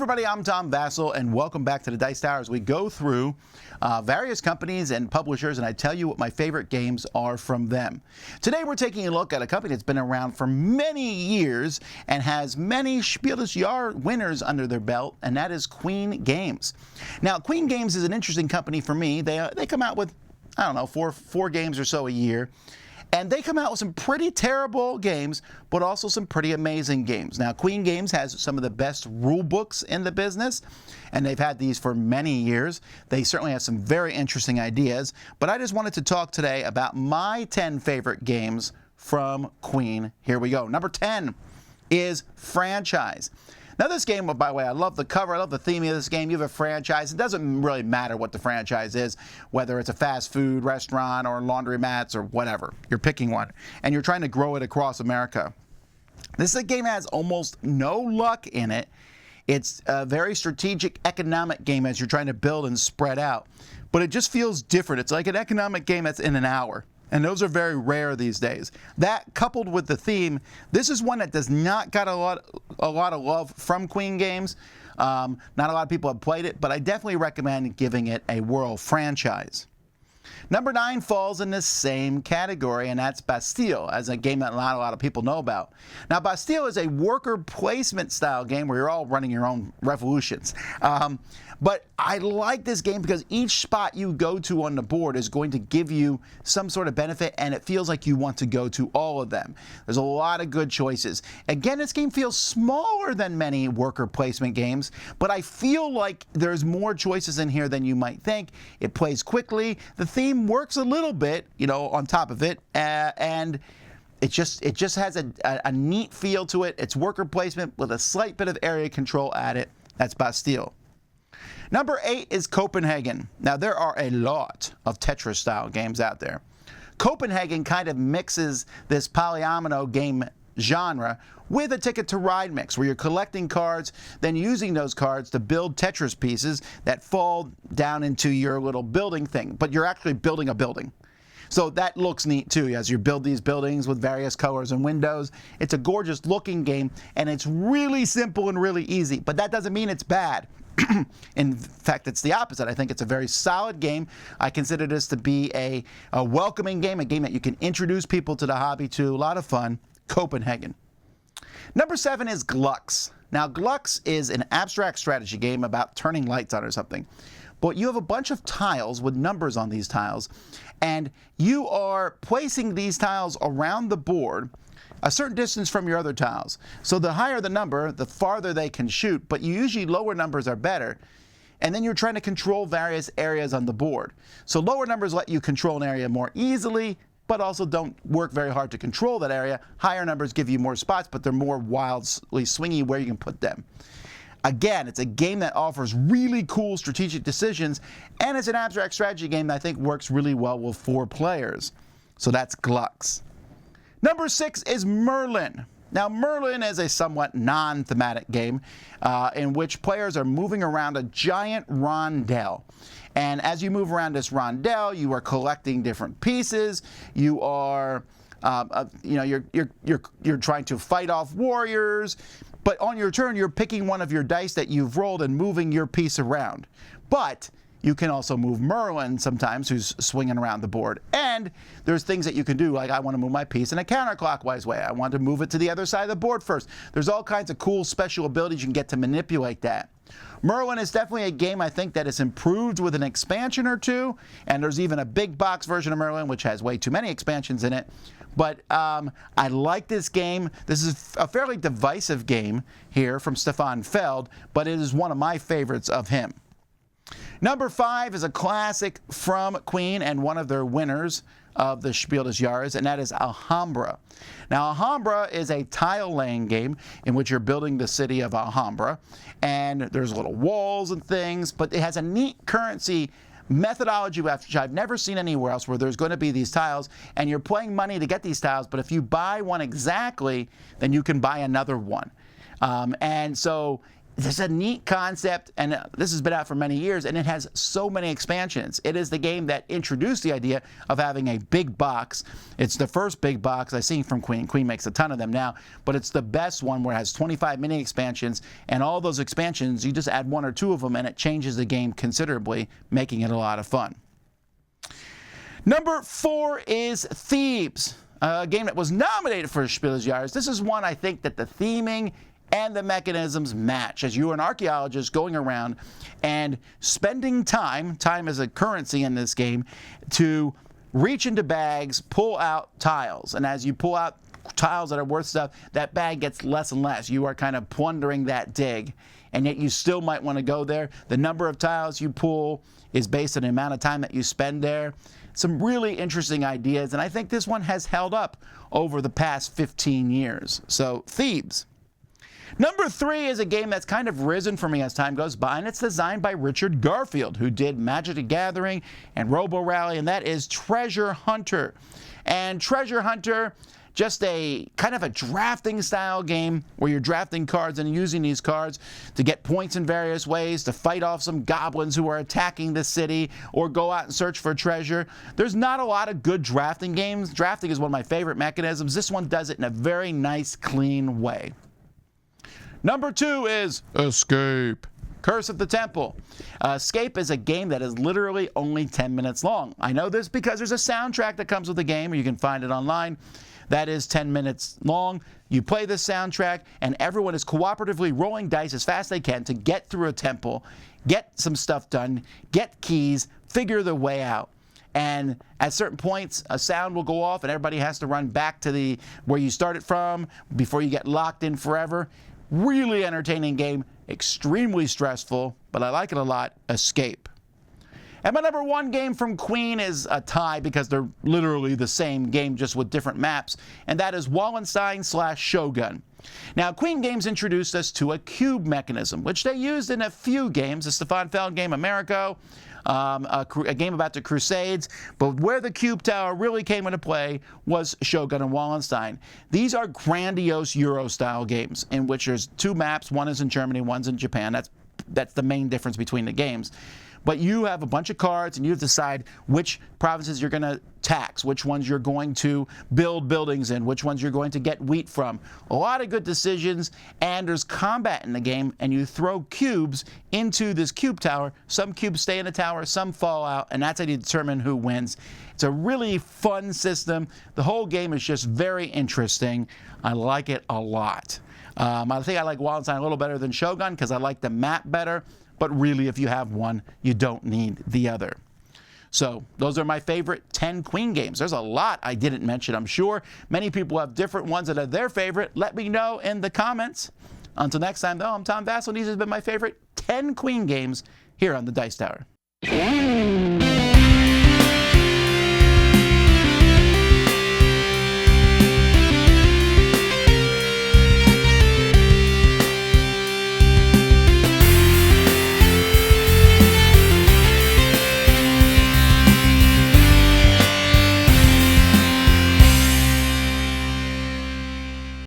everybody, I'm Tom Vasel, and welcome back to the Dice Tower as we go through various companies and publishers, and I tell you what my favorite games are from them. Today we're taking a look at a company that's been around for many years and has many Spiel des Jahres winners under their belt, and that is Queen Games. Now, Queen Games is an interesting company for me. They come out with, I don't know, four games or so a year. And they come out with some pretty terrible games, but also some pretty amazing games. Now, Queen Games has some of the best rule books in the business, and they've had these for many years. They certainly have some very interesting ideas, but I just wanted to talk today about my 10 favorite games from Queen. Here we go. Number 10 is Franchise. Now, this game, by the way, I love the cover, I love the theme of this game. You have a franchise. It doesn't really matter what the franchise is, whether it's a fast food restaurant or laundromats or whatever. You're picking one, and you're trying to grow it across America. This game has almost no luck in it. It's a very strategic economic game as you're trying to build and spread out, but it just feels different. It's like an economic game that's in an hour. And those are very rare these days. That coupled with the theme, this is one that does not got a lot of love from Queen Games. Not a lot of people have played it, but I definitely recommend giving it a whirl. Franchise. Number 9 falls in the same category, and that's Bastille, as a game that not a lot of people know about. Now, Bastille is a worker placement style game where you're all running your own revolutions. But I like this game because each spot you go to on the board is going to give you some sort of benefit, and it feels like you want to go to all of them. There's a lot of good choices. Again, this game feels smaller than many worker placement games, but I feel like there's more choices in here than you might think. It plays quickly. The theme works a little bit, on top of it, and it just has a neat feel to it. It's worker placement with a slight bit of area control at it. That's Bastille. Number 8 is Copenhagen. Now, there are a lot of Tetris-style games out there. Copenhagen kind of mixes this polyomino game genre with a Ticket to Ride mix, where you're collecting cards, then using those cards to build Tetris pieces that fall down into your little building thing, but you're actually building a building. So that looks neat too, as you build these buildings with various colors and windows. It's a gorgeous looking game, and it's really simple and really easy, but that doesn't mean it's bad. In fact, it's the opposite. I think it's a very solid game. I consider this to be a welcoming game, a game that you can introduce people to the hobby to. A lot of fun. Copenhagen. Number 7 is Glux. Now, Glux is an abstract strategy game about turning lights on or something. But you have a bunch of tiles with numbers on these tiles, and you are placing these tiles around the board a certain distance from your other tiles. So the higher the number, the farther they can shoot, but usually lower numbers are better. And then you're trying to control various areas on the board. So lower numbers let you control an area more easily, but also don't work very hard to control that area. Higher numbers give you more spots, but they're more wildly swingy where you can put them. Again, it's a game that offers really cool strategic decisions, and it's an abstract strategy game that I think works really well with 4 players. So that's Glux. Number 6 is Merlin. Now, Merlin is a somewhat non-thematic game in which players are moving around a giant rondel. And as you move around this rondel, you are collecting different pieces. You are, you're trying to fight off warriors. But on your turn, you're picking one of your dice that you've rolled and moving your piece around. But you can also move Merlin sometimes, who's swinging around the board. And there's things that you can do, like I want to move my piece in a counterclockwise way. I want to move it to the other side of the board first. There's all kinds of cool special abilities you can get to manipulate that. Merlin is definitely a game I think that is improved with an expansion or two. And there's even a big box version of Merlin, which has way too many expansions in it. But I like this game. This is a fairly divisive game here from Stefan Feld, but it is one of my favorites of him. Number 5 is a classic from Queen and one of their winners of the Spiel des Jahres, and that is Alhambra. Now, Alhambra is a tile-laying game in which you're building the city of Alhambra, and there's little walls and things, but it has a neat currency methodology which I've never seen anywhere else, where there's going to be these tiles, and you're paying money to get these tiles, but if you buy one exactly, then you can buy another one. And so There's a neat concept, and this has been out for many years, and it has so many expansions. It is the game that introduced the idea of having a big box. It's the first big box I've seen from Queen. Queen makes a ton of them now, but it's the best one where it has 25 mini expansions, and all those expansions, you just add 1 or 2 of them, and it changes the game considerably, making it a lot of fun. Number 4 is Thebes, a game that was nominated for Spiel des Jahres. This is one I think that the theming and the mechanisms match, as you are an archaeologist going around and spending time is a currency in this game, to reach into bags, pull out tiles. And as you pull out tiles that are worth stuff, that bag gets less and less. You are kind of plundering that dig, and yet you still might want to go there. The number of tiles you pull is based on the amount of time that you spend there. Some really interesting ideas, and I think this one has held up over the past 15 years. So, Thebes. Number 3 is a game that's kind of risen for me as time goes by, and it's designed by Richard Garfield, who did Magic the Gathering and Robo Rally, and that is Treasure Hunter. And Treasure Hunter, just a kind of a drafting style game where you're drafting cards and using these cards to get points in various ways, to fight off some goblins who are attacking the city, or go out and search for treasure. There's not a lot of good drafting games. Drafting is one of my favorite mechanisms. This one does it in a very nice, clean way. Number 2 is Escape. Curse of the Temple. Escape is a game that is literally only 10 minutes long. I know this because there's a soundtrack that comes with the game, or you can find it online. That is 10 minutes long. You play this soundtrack, and everyone is cooperatively rolling dice as fast as they can to get through a temple, get some stuff done, get keys, figure the way out. And at certain points, a sound will go off, and everybody has to run back to where you started from before you get locked in forever. Really entertaining game, extremely stressful, but I like it a lot, Escape. And my number 1 game from Queen is a tie because they're literally the same game, just with different maps, and that is Wallenstein/Shogun. Now, Queen Games introduced us to a cube mechanism, which they used in a few games, the Stefan Feld game, Americo, a game about the Crusades, but where the cube tower really came into play was Shogun and Wallenstein. These are grandiose Euro-style games in which there's 2 maps, one is in Germany, one's in Japan. That's the main difference between the games. But you have a bunch of cards, and you have to decide which provinces you're going to tax, which ones you're going to build buildings in, which ones you're going to get wheat from. A lot of good decisions, and there's combat in the game, and you throw cubes into this cube tower. Some cubes stay in the tower, some fall out, and that's how you determine who wins. It's a really fun system. The whole game is just very interesting. I like it a lot. I think I like Wallenstein a little better than Shogun because I like the map better. But really, if you have one, you don't need the other. So those are my favorite 10 Queen games. There's a lot I didn't mention, I'm sure. Many people have different ones that are their favorite. Let me know in the comments. Until next time, though, I'm Tom Vasel, and these have been my favorite 10 Queen games here on the Dice Tower.